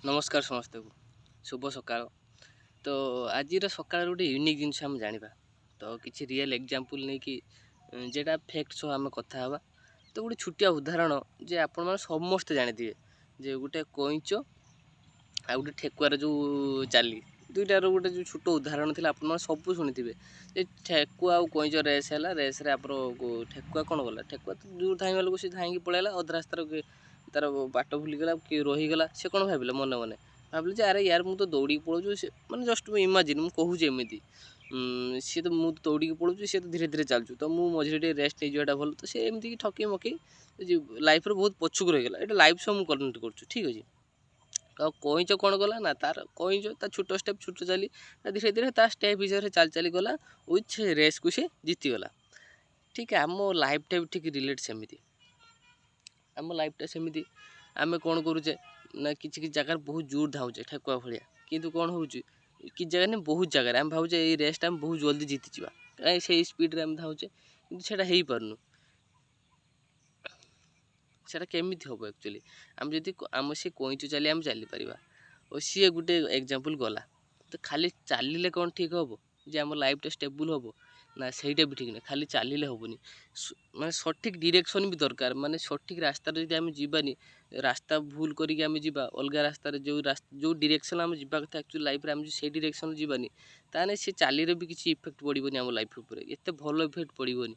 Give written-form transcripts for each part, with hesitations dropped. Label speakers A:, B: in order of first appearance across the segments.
A: नमस्कार समस्त को शुभ सकाळ। तो आज सकाळ गोटे यूनिक जिनस आम जाना तो किसी रियल एग्जांपल नहीं कि जेटा फैक्ट सह आम कथा हवा। तो गोटे छुटिया उदाहरण जे आपण मैंने समस्ते जानी जे गोटे कईच आ गोटे ठेकुआर जो चाली दुईटार गोटे जो छोट उदाहरण थी आप सब शुणी ठेकुआ आ कईच रेस है रेस आप ठेकुआ कौन गला ठेकुआ तो जो धाई वालों सी धाई पलैला अध रास्तार तार बाट भूलीगला कि रहीगला से कौन भाविला मन मन भाविले अरे यार मुझे तो दौड़ी पलाऊँ मैंने जस्ट इमाजिन मुझे कहूँ एमती सी तो मुझे दौड़ी पलाऊँ सी तो धीरे धीरे चलचु तो मुझे मझे रेस्ट नहीं जाटा भल तो सी एमती ठकई मकई लाइफ बहुत पछुक रहीगला ये लाइफ सह मुझे कनेक्ट कर ठीक अच्छे। तो कईच कौन गला ना तार कईच छोट स्टेप छोट चली धीरे धीरे ता स्टेप हिसाब से चल चली गला विथ रेस को सी जीतीगला। ठीक है आम लाइफटा भी ठीक रिलेट सेमती आम लाइफटा सेमती आम कौन करुचे ना किसी जगार बहुत जोर धाऊचे ठेकुआ भाया कितु कौन हो कि जगह नहीं बहुत जगह आम भावचे ये रेसटा आम बहुत जल्दी जीतीजा कहीं से स्पीड आम धाऊचे कि हो पार्नु सेटा केमी हम एक्चुअली आम जब आम सी कईच चली आम चलीपर और सी गोटे एग्जांपल गला तो खाली चलिले कौन ठीक हम जे आम लाइफटा स्टेबल हम ना सहीटा भी ठीक ना खाली चलिले हेनी माने सठिक डिरेक्शन भी दरकार माने सठिक रास्ता जो आम जीवानी रास्ता भूल करके आम जीवा अलग रास्ता जो डिरेक्शन आम जीवा कथा एक्चुअली लाइफ आम से डिरेक्शन जीवानी ताने से चाली भी किसी इफेक्ट पड़ोनी आम लाइफ उपर एत भल इफेक्ट पड़ोनी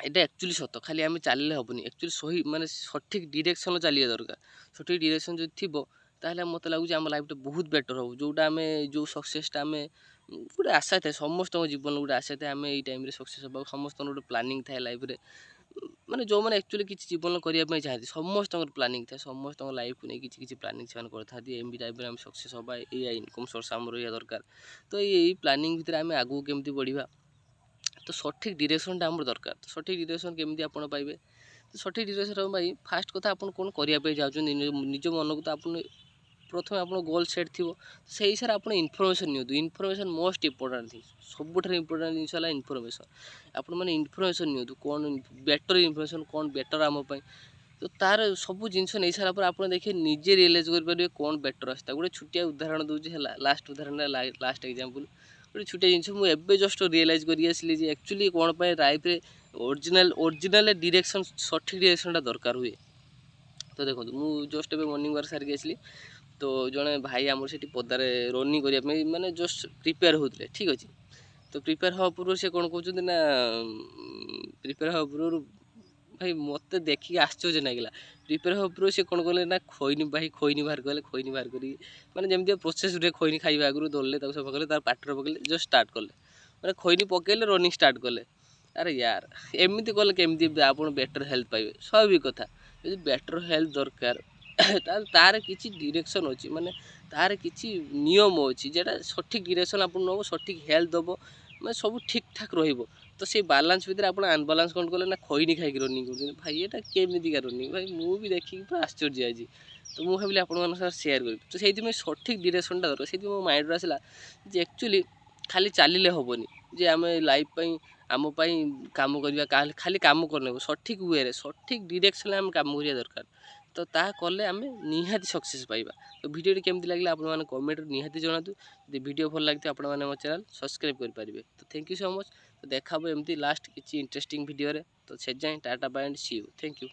A: এটা एक्चुअली सत खाली आम चलिए हेनी एक्चुअली सही माने सठिक डिरेक्शन चलिए दरकार सठिक डिरेक्शन जो थी ताहले मत लगुच आम लाइफटा बहुत बेटर हो जोटा आम जो सक्सेसटा आम गोटे आशा थाए समस्त जीवन गोटे आशा थाए आम ये टाइम सक्सेस हाँ समस्त गोटे प्लानिंग थाए लाइफ रे माने जो मैंने एक्चुअली किसी जीवन करने चाहती समस्त प्लानिंग थाए समस्त लाइफ को नहीं किसी प्लानिंग से करते एम टाइप आम सक्सेस हाँ या इनकम सोर्स आम रहा दरकार तो यही प्लानिंग भितर आम आगू केमती बढ़िया तो सठिक डिरेक्शनटा आम दरकार तो सठिक डिरेक्शन केमती आप पाइबे तो सठिक डिरेक्शन भाई फास्ट कथा आप कौन करने चाहते निज मन को तो आप प्रथम आप गोल सेट थी से हिसाब से आप इनफर्मेशन नि इनफर्मेशन मोस्ट इंपोर्टेंट थिंग सबुठ इंपोर्टेंट जिन है इनफर्मेशन आप मैंने इनफर्मेशन नि कौन बेटर इनफर्मेशन कौन बेटर आमपाई तो तार सब जिन नहीं सारा आप देखिए निजे रियलाइज करेंगे कौन बेटर आसता गोटे छुटिया उदाहरण दूसरी लास्ट उदाहरण लास्ट एग्जांपल गोटे छुटिया जिन मुझे जस्ट रियलाइज करी एक्चुअली कौन लाइफ रे ओरिजिनल डिरेक्शन सठिक डिरेक्शनटा दरकार हुए। तो देखो मुझे जस्ट ए मॉर्निंग वर्क सारिक आसली तो जड़े भाई आमर से पदारे रनिंग करने माने जस्ट प्रिपेयर होते ठीक अच्छे। तो प्रिपेयर हवा पूर्व से कौन कहते ना प्रिपेयर हवा पूर्व भाई मत देखिए आश्चर्य लगे प्रिपेयर हवा पूर्व से कौन कले ना खैनी भाई खैनी बाहर कले खैनी बाहर कर माने जमी प्रोसेस खैनी खाଇବା आगु दौड़े सब पकड़े तार पाटर पकड़े जस्ट स्टार्ट कले मैंने खैनी पकड़े रनिंग स्टार्ट कले अरे यार एमती कले केमती आप बेटर हेल्थ पाइबे स्वाभाविक कथा यदि बेटर हेल्थ दरकार तार किसी डिरेक्शन अच्छी माने तार किसी नियम अच्छी जेटा सठिक डिरेक्शन आप नब सठिक हेल्थ दब मैं सब ठीक ठाक रहिबो तो से बालांस भितर आप अनबालांस कौन कले ना खैनी खाई रनिंग कर भाई ये केमिका रनिंग भाई मुझे देखिए पूरा आश्चर्य आज तो मुझे भाविली आपण सेयार करी तो से सठिक डिरेक्शनटा दरकार से मो माइंड आसला जे एक्चुअली खाली चलिले हेनी जे आम लाइफ आम काम करवा खाली काम करने सठिक वे सठिक डिरेक्शन आम काम करिया दरकार तो ता कले आम निहाती सक्सेस पाइबा। तो वीडियो केमती लगे आप कमेंट निहाती जनातु यदि वीडियो भल लगे आप मो चैनल सब्सक्राइब करेंगे। तो थैंक यू सो मच तो देखा एमती लास्ट किसी इंटरेस्टिंग वीडियो तो से जाए tata bye and see you thank you.